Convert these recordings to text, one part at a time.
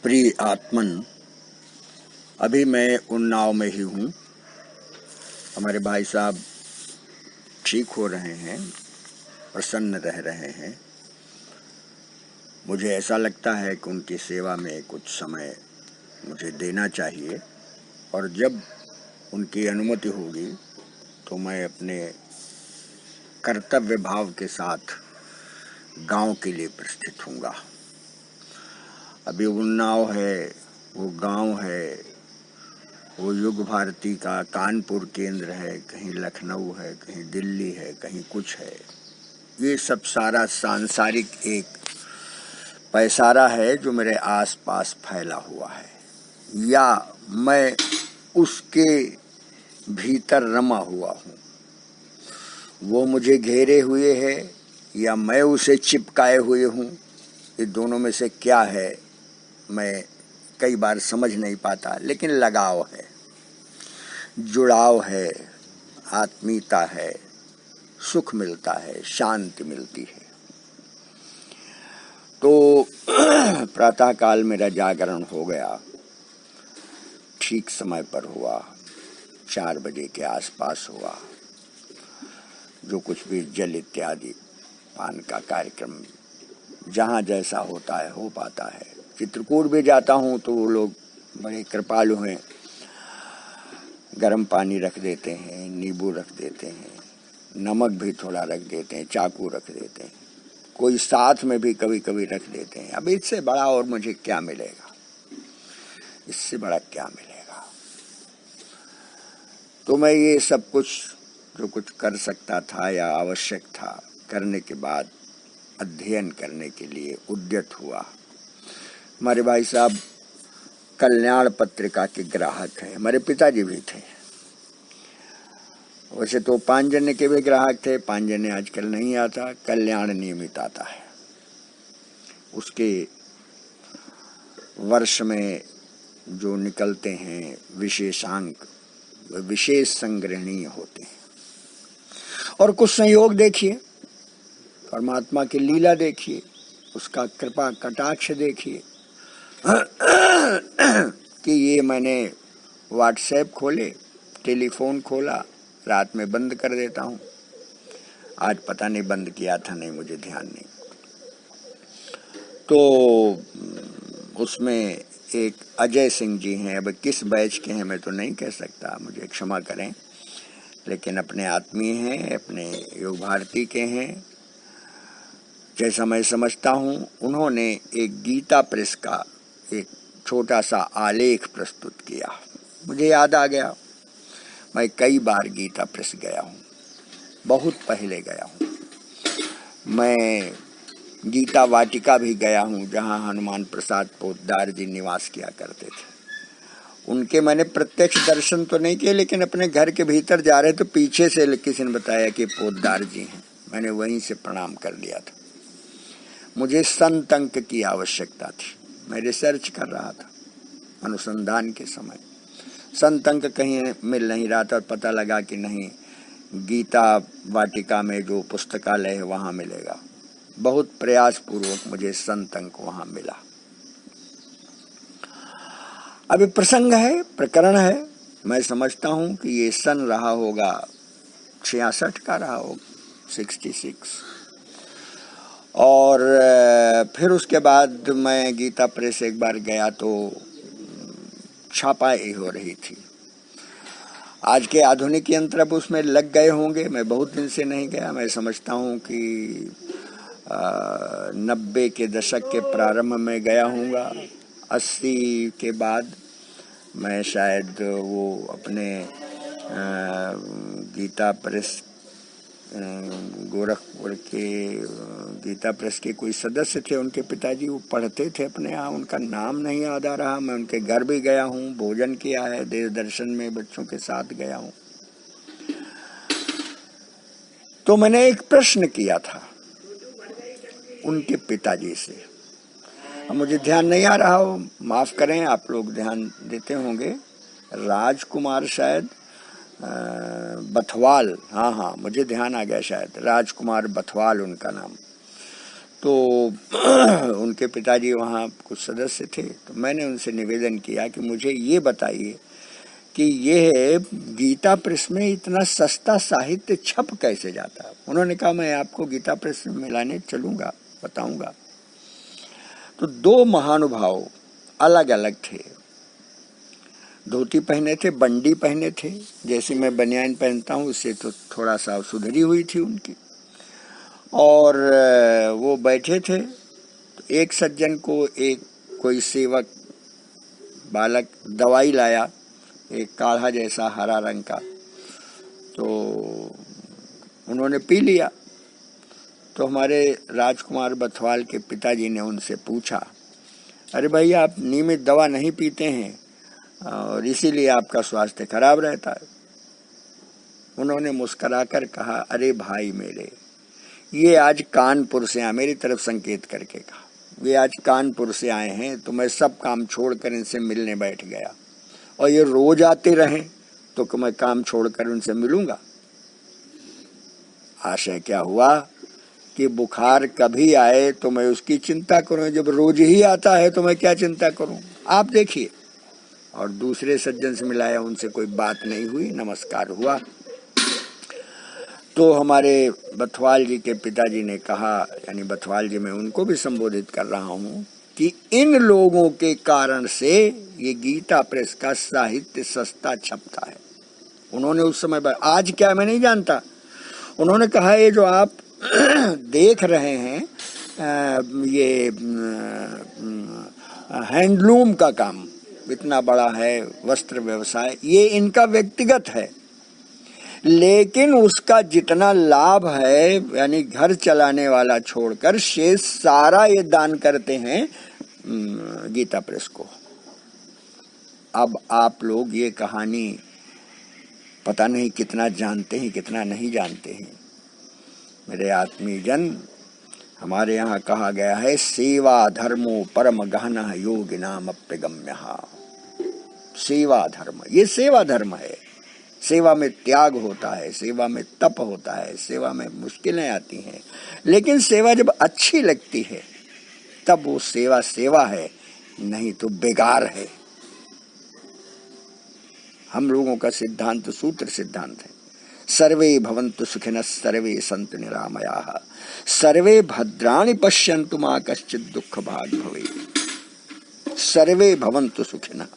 प्रिय आत्मन, अभी मैं उन्नाव में ही हूँ। हमारे भाई साहब ठीक हो रहे हैं, प्रसन्न रह रहे हैं। मुझे ऐसा लगता है कि उनकी सेवा में कुछ समय मुझे देना चाहिए और जब उनकी अनुमति होगी तो मैं अपने कर्तव्य भाव के साथ गांव के लिए प्रस्थित हूँगा। अभी उन्नाव है, वो गांव है, वो युग भारती का कानपुर केंद्र है, कहीं लखनऊ है, कहीं दिल्ली है, कहीं कुछ है। ये सब सारा सांसारिक एक पैसारा है जो मेरे आसपास फैला हुआ है, या मैं उसके भीतर रमा हुआ हूँ। वो मुझे घेरे हुए है या मैं उसे चिपकाए हुए हूँ। ये दोनों में से क्या है मैं कई बार समझ नहीं पाता, लेकिन लगाव है, जुड़ाव है, आत्मीयता है, सुख मिलता है, शांति मिलती है। तो प्रातःकाल मेरा जागरण हो गया, ठीक समय पर हुआ, 4 बजे के आसपास हुआ। जो कुछ भी जल इत्यादि पान का कार्यक्रम जहाँ जैसा होता है हो पाता है। चित्रकूट भी जाता हूँ तो वो लोग बड़े कृपालु हैं, गर्म पानी रख देते हैं, नींबू रख देते हैं, नमक भी थोड़ा रख देते हैं, चाकू रख देते हैं, कोई साथ में भी कभी कभी रख देते हैं। अब इससे बड़ा और मुझे क्या मिलेगा, इससे बड़ा क्या मिलेगा। तो मैं ये सब कुछ जो कुछ कर सकता था या आवश्यक था करने के बाद अध्ययन करने के लिए उद्यत हुआ। हमारे भाई साहब कल्याण पत्रिका के ग्राहक हैं, हमारे पिताजी भी थे। वैसे तो पांजन्य के भी ग्राहक थे, पांजन्य आजकल नहीं आता, कल्याण नियमित आता है। उसके वर्ष में जो निकलते हैं विशेषांक, विशेष संग्रहणीय होते हैं। और कुछ संयोग देखिए, परमात्मा की लीला देखिए, उसका कृपा कटाक्ष देखिए कि ये मैंने व्हाट्सएप खोले, टेलीफोन खोला, रात में बंद कर देता हूँ। आज पता नहीं बंद किया था, नहीं मुझे ध्यान नहीं। तो उसमें एक अजय सिंह जी हैं, अब किस बैच के हैं मैं तो नहीं कह सकता, मुझे क्षमा करें, लेकिन अपने आत्मीय हैं, अपने योग भारती के हैं। जैसा मैं समझता हूँ उन्होंने एक गीता प्रेस का एक छोटा सा आलेख प्रस्तुत किया। मुझे याद आ गया, मैं कई बार गीता प्रेस गया हूँ, बहुत पहले गया हूँ। मैं गीता वाटिका भी गया हूँ, जहाँ हनुमान प्रसाद पोद्दार जी निवास किया करते थे। उनके मैंने प्रत्यक्ष दर्शन तो नहीं किए, लेकिन अपने घर के भीतर जा रहे तो पीछे से किसी ने बताया कि पोद्दार जी हैं। मैंने वहीं से प्रणाम कर लिया था। मुझे संत अंक की आवश्यकता थी, मैं रिसर्च कर रहा था अनुसंधान के समय। संत अंक कहीं मिल नहीं रहा था, पता लगा कि नहीं, गीता वाटिका में जो पुस्तकालय है वहाँ मिलेगा। बहुत प्रयास पूर्वक मुझे संत अंक वहाँ मिला। अभी प्रसंग है, प्रकरण है, मैं समझता हूँ कि ये सन रहा होगा 66 का रहा होगा, 66। और फिर उसके बाद मैं गीता प्रेस एक बार गया तो छापाई हो रही थी। आज के आधुनिक यंत्र अब उसमें लग गए होंगे, मैं बहुत दिन से नहीं गया। मैं समझता हूँ कि 90 के दशक के प्रारंभ में गया हूँगा। 80 के बाद मैं शायद वो अपने गीता प्रेस गोरखपुर के गीता प्रेस के कोई सदस्य थे, उनके पिताजी वो पढ़ते थे अपने यहाँ, उनका नाम नहीं याद आ रहा। मैं उनके घर भी गया हूँ, भोजन किया है, देव दर्शन में बच्चों के साथ गया हूँ। तो मैंने एक प्रश्न किया था उनके पिताजी से, अब मुझे ध्यान नहीं आ रहा हो, माफ करें, आप लोग ध्यान देते होंगे। राजकुमार शायद बथवाल, हाँ मुझे ध्यान आ गया, शायद राजकुमार बथवाल उनका नाम। तो उनके पिताजी वहाँ कुछ सदस्य थे, तो मैंने उनसे निवेदन किया कि मुझे ये बताइए कि ये गीता प्रेस में इतना सस्ता साहित्य छप कैसे जाता है। उन्होंने कहा मैं आपको गीता प्रेस में मिलाने चलूँगा, बताऊँगा। तो दो महानुभाव अलग अलग थे, धोती पहने थे, बंडी पहने थे, जैसे मैं बनियान पहनता हूँ उससे तो थोड़ा सा सुधरी हुई थी उनकी, और वो बैठे थे। तो एक सज्जन को एक कोई सेवक बालक दवाई लाया, एक काढ़ा जैसा हरा रंग का, तो उन्होंने पी लिया। तो हमारे राजकुमार बथवाल के पिताजी ने उनसे पूछा, अरे भाई आप नियमित दवा नहीं पीते हैं और इसीलिए आपका स्वास्थ्य खराब रहता है। उन्होंने मुस्कुराकर कहा, अरे भाई मेरे, ये आज कानपुर से आए, मेरी तरफ संकेत करके कहा, ये आज कानपुर से आए हैं, तो मैं सब काम छोड़कर इनसे मिलने बैठ गया, और ये रोज आते रहें तो मैं काम छोड़कर उनसे मिलूंगा। आशय क्या हुआ कि बुखार कभी आए तो मैं उसकी चिंता करूं, जब रोज ही आता है तो मैं क्या चिंता करूं। आप देखिए। और दूसरे सज्जन से मिलाया, उनसे कोई बात नहीं हुई, नमस्कार हुआ। तो हमारे बथवाल जी के पिताजी ने कहा, यानी बथवाल जी, मैं उनको भी संबोधित कर रहा हूं, कि इन लोगों के कारण से ये गीता प्रेस का साहित्य सस्ता छपता है। उन्होंने उस समय, आज क्या मैं नहीं जानता, उन्होंने कहा ये जो आप देख रहे हैं ये हैंडलूम का काम इतना बड़ा है, वस्त्र व्यवसाय, ये इनका व्यक्तिगत है, लेकिन उसका जितना लाभ है, यानी घर चलाने वाला छोड़कर शेष सारा ये दान करते हैं गीता प्रेस को। अब आप लोग ये कहानी पता नहीं कितना जानते हैं, कितना नहीं जानते हैं। मेरे आत्मीय जन, हमारे यहाँ कहा गया है, सेवा धर्मो परम गहना योगिनाम अप्यगम्यः। सेवा धर्म, ये सेवा धर्म है। सेवा में त्याग होता है, सेवा में तप होता है, सेवा में मुश्किलें आती हैं, लेकिन सेवा जब अच्छी लगती है तब वो सेवा सेवा है, नहीं तो बेकार है। हम लोगों का सिद्धांत सूत्र सिद्धांत है, सर्वे भवन्तु सुखिनः सर्वे सन्तु निरामयाः सर्वे भद्राणि पश्यन्तु मा कश्चित् दुःख भाग् भवेत्। सर्वे भवन्तु सुखिनः।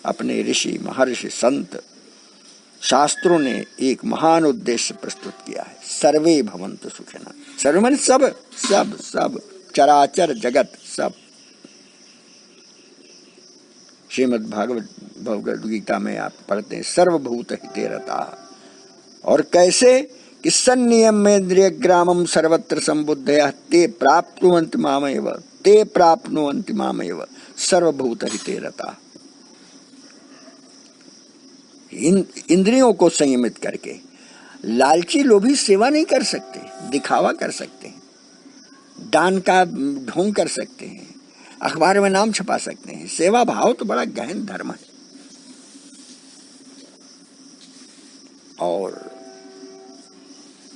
अपने ऋषि महर्षि संत शास्त्रों ने एक महान उद्देश्य प्रस्तुत किया है, सर्वे भवन्तु सुखिनः। सर्वे माने सब, सब सब चराचर जगत सब। श्रीमद् भगवद गीता में आप पढ़ते हैं, सर्वभूत हिते रताः। और कैसे कि सन्नियमेन्द्रिय ग्रामम सर्वत्र संबुद्धयः ते प्राप्नुवन्ति मामेव, ते प्राप्नुवन्ति मामेव सर्वभूत हिते रताः। इंद्रियों को संयमित करके लालची लोभी सेवा नहीं कर सकते, दिखावा कर सकते हैं, दान का ढोंग कर सकते हैं, अखबार में नाम छपा सकते हैं। सेवा भाव तो बड़ा गहन धर्म है। और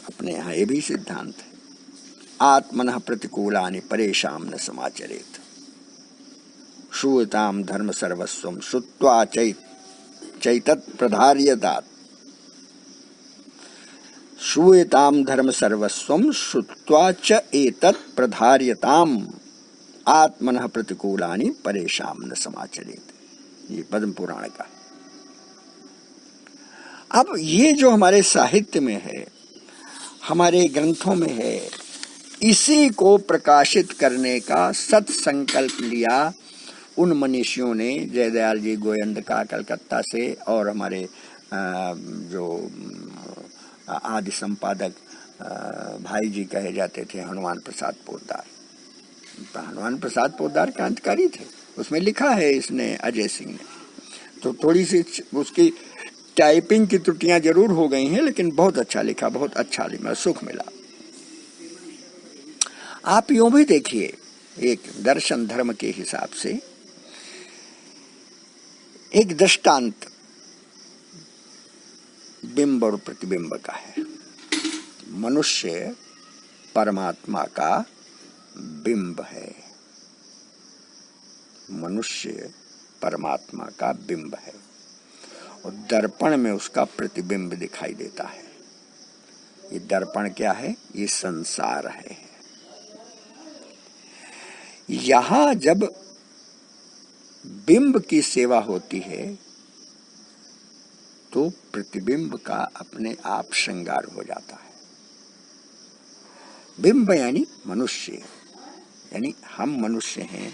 अपने यहाँ ये भी सिद्धांत है, आत्मनः प्रतिकूलानि परेषां न समाचरेत्, श्रूयतां धर्म सर्वस्वं श्रुत्वा चैतत् प्रधार्यतात्। श्रूयतां धर्म सर्वस्वं श्रुत्वा च एतत् प्रधार्यताम् आत्मनः प्रतिकूलानि परेषां न समाचरेत्। ये पद्म पुराण का। अब ये जो हमारे साहित्य में है, हमारे ग्रंथों में है, इसी को प्रकाशित करने का सत्संकल्प लिया उन मनीषियों ने, जयदयाल जी गोयंद का कलकत्ता से, और हमारे जो आदि संपादक भाई जी कहे जाते थे हनुमान प्रसाद पोद्दार। हनुमान प्रसाद पोद्दार क्रांतिकारी थे, उसमें लिखा है इसने, अजय सिंह ने। तो थोड़ी सी उसकी टाइपिंग की त्रुटियां जरूर हो गई हैं, लेकिन बहुत अच्छा लिखा, बहुत अच्छा लिखा, सुख मिला। आप यूं भी देखिए, एक दर्शन धर्म के हिसाब से एक दृष्टांत बिंब और प्रतिबिंब का है। मनुष्य परमात्मा का बिंब है, मनुष्य परमात्मा का बिंब है और दर्पण में उसका प्रतिबिंब दिखाई देता है। ये दर्पण क्या है? ये संसार है। यहां जब बिंब की सेवा होती है तो प्रतिबिंब का अपने आप श्रृंगार हो जाता है। बिंब यानी मनुष्य, यानी हम मनुष्य हैं।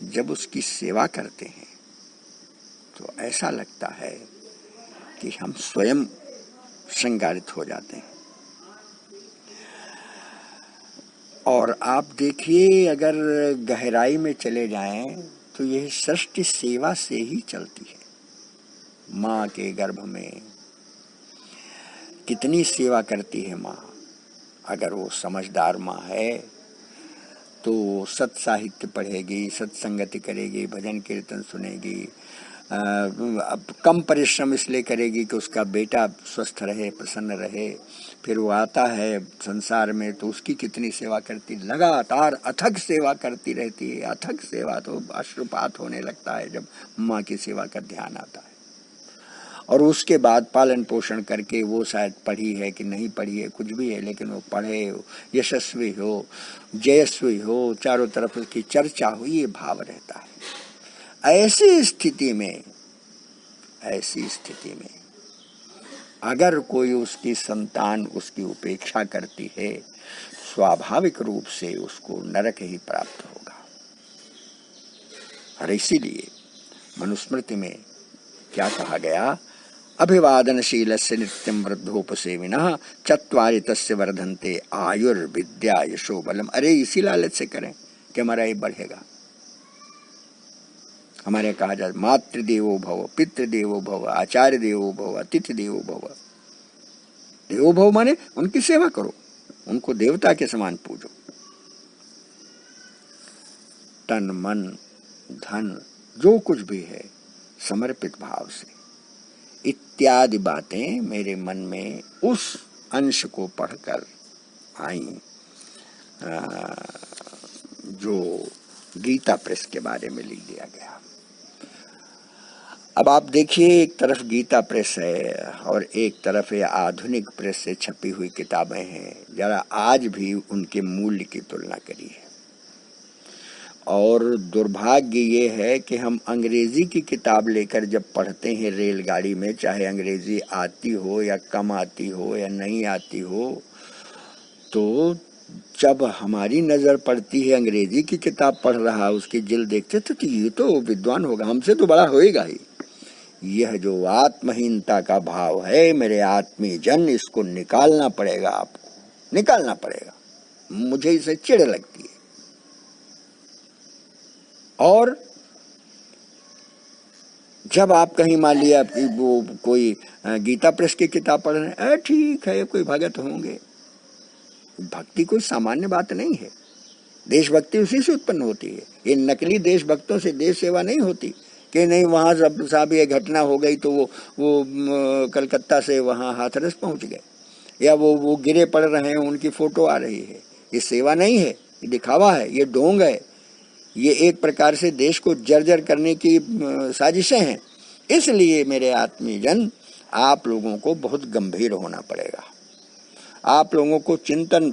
जब उसकी सेवा करते हैं तो ऐसा लगता है कि हम स्वयं श्रृंगारित हो जाते हैं। और आप देखिए, अगर गहराई में चले जाएं तो यह सृष्टि सेवा से ही चलती है। माँ के गर्भ में कितनी सेवा करती है माँ। अगर वो समझदार माँ है तो सत साहित्य पढ़ेगी, सत्संगति करेगी, भजन कीर्तन सुनेगी। अब कम परिश्रम इसलिए करेगी कि उसका बेटा स्वस्थ रहे, प्रसन्न रहे। फिर वो आता है संसार में तो उसकी कितनी सेवा करती, लगातार अथक सेवा करती रहती है। अथक सेवा तो अश्रुपात होने लगता है जब माँ की सेवा का ध्यान आता है। और उसके बाद पालन पोषण करके, वो शायद पढ़ी है कि नहीं पढ़ी है, कुछ भी है, लेकिन वो पढ़े, यशस्वी हो, जयस्वी हो, चारों तरफ उसकी चर्चा हो, ये भाव रहता है। ऐसी स्थिति में अगर कोई उसकी संतान उसकी उपेक्षा करती है, स्वाभाविक रूप से उसको नरक ही प्राप्त होगा। और इसीलिए मनुस्मृति में क्या कहा गया? अभिवादनशीलस्य नित्यं वृद्धोपसेविनः चत्वारि तस्य वर्धन्ते आयुर्विद्या यशो बलम। अरे इसी लालच से करें कि हमारा ये बढ़ेगा। हमारे कहा जाए मातृदेवो भव, पितृदेवो भव, आचार्य देवो भव, अतिथि देवो भव। देवो भव माने उनकी सेवा करो, उनको देवता के समान पूजो। तन मन धन जो कुछ भी है समर्पित भाव से, इत्यादि बातें मेरे मन में उस अंश को पढ़कर आई जो गीता प्रेस के बारे में लिख दिया गया। अब आप देखिए, एक तरफ गीता प्रेस है और एक तरफ ये आधुनिक प्रेस से छपी हुई किताबें हैं। जरा आज भी उनके मूल्य की तुलना करिए। और दुर्भाग्य ये है कि हम अंग्रेजी की किताब लेकर जब पढ़ते हैं रेलगाड़ी में, चाहे अंग्रेजी आती हो या कम आती हो या नहीं आती हो, तो जब हमारी नजर पड़ती है अंग्रेजी की किताब पढ़ रहा, उसकी जिल्द देखते तो ये तो विद्वान होगा, हमसे तो बड़ा होएगा ही। यह जो आत्महीनता का भाव है मेरे आत्मीय जन, इसको निकालना पड़ेगा, आपको निकालना पड़ेगा। मुझे इसे चिढ़ लगती है। और जब आप कहीं मान लिया वो कोई गीता प्रेस की किताब पढ़ रहे हैं, ठीक है कोई भगत होंगे। भक्ति कोई सामान्य बात नहीं है। देशभक्ति उसी से उत्पन्न होती है। ये नकली देशभक्तों से देश सेवा नहीं होती कि नहीं वहां सब साहब ये घटना हो गई तो वो कलकत्ता से वहां हाथरस पहुंच गए, या वो गिरे पड़ रहे हैं उनकी फोटो आ रही है। ये सेवा नहीं है, ये दिखावा है, ये ढोंग है। ये एक प्रकार से देश को जर्जर करने की साजिशें हैं। इसलिए मेरे आत्मीय जन, आप लोगों को बहुत गंभीर होना पड़ेगा। आप लोगों को चिंतन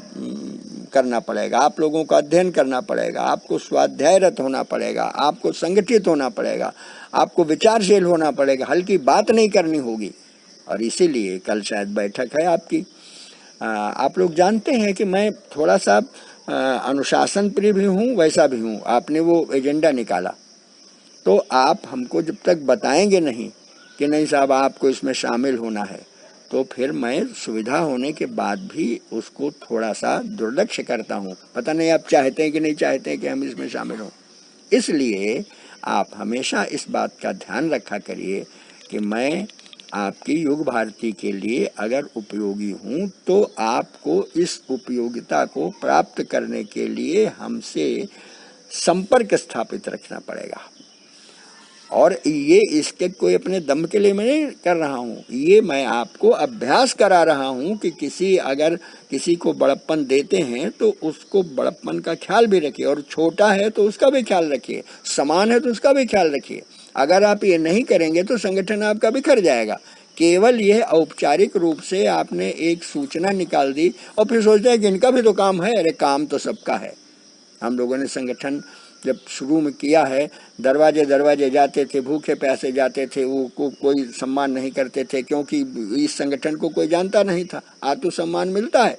करना पड़ेगा, आप लोगों का अध्ययन करना पड़ेगा, आपको स्वाध्यायरत होना पड़ेगा, आपको संगठित होना पड़ेगा, आपको विचारशील होना पड़ेगा। हल्की बात नहीं करनी होगी। और इसीलिए कल शायद बैठक है आपकी। आप लोग जानते हैं कि मैं थोड़ा सा अनुशासन प्रिय भी हूँ, वैसा भी हूँ। आपने वो एजेंडा निकाला तो आप हमको जब तक बताएंगे नहीं कि नहीं साहब आपको इसमें शामिल होना है, तो फिर मैं सुविधा होने के बाद भी उसको थोड़ा सा दुर्लक्ष्य करता हूँ। पता नहीं आप चाहते हैं कि नहीं चाहते हैं कि हम इसमें शामिल हों। इसलिए आप हमेशा इस बात का ध्यान रखा करिए कि मैं आपकी युग भारती के लिए अगर उपयोगी हूँ तो आपको इस उपयोगिता को प्राप्त करने के लिए हमसे संपर्क स्थापित रखना पड़ेगा। और ये इसके कोई अपने दम के लिए मैं नहीं कर रहा हूँ, ये मैं आपको अभ्यास करा रहा हूँ कि अगर किसी को बड़प्पन देते हैं तो उसको बड़प्पन का ख्याल भी रखिए, और छोटा है तो उसका भी ख्याल रखिए, समान है तो उसका भी ख्याल रखिए। अगर आप ये नहीं करेंगे तो संगठन आपका बिखर जाएगा। केवल यह औपचारिक रूप से आपने एक सूचना निकाल दी और फिर सोचते हैं कि इनका भी तो काम है। अरे काम तो सबका है। हम लोगों ने संगठन जब शुरू में किया है, दरवाजे दरवाजे जाते थे, भूखे प्यासे जाते थे, वो कोई सम्मान नहीं करते थे, क्योंकि इस संगठन को कोई जानता नहीं था। आज तो सम्मान मिलता है,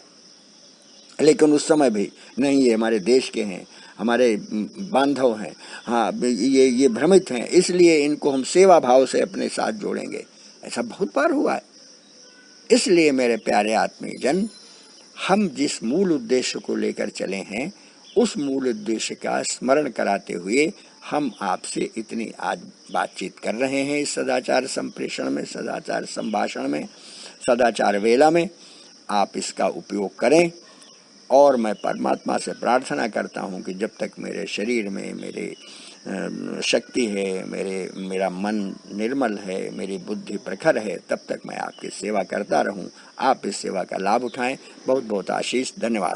लेकिन उस समय भी नहीं, ये हमारे देश के हैं, हमारे बांधव हैं, हाँ ये भ्रमित हैं, इसलिए इनको हम सेवा भाव से अपने साथ जोड़ेंगे। ऐसा बहुत बार हुआ है। इसलिए मेरे प्यारे आत्मीय जन, हम जिस मूल उद्देश्य को लेकर चले हैं, उस मूल उद्देश्य का स्मरण कराते हुए हम आपसे इतनी आज बातचीत कर रहे हैं इस सदाचार संप्रेषण में, सदाचार संभाषण में, सदाचार वेला में। आप इसका उपयोग करें, और मैं परमात्मा से प्रार्थना करता हूं कि जब तक मेरे शरीर में मेरे शक्ति है, मेरा मन निर्मल है, मेरी बुद्धि प्रखर है, तब तक मैं आपकी सेवा करता रहूं। आप इस सेवा का लाभ उठाएं। बहुत बहुत आशीष। धन्यवाद।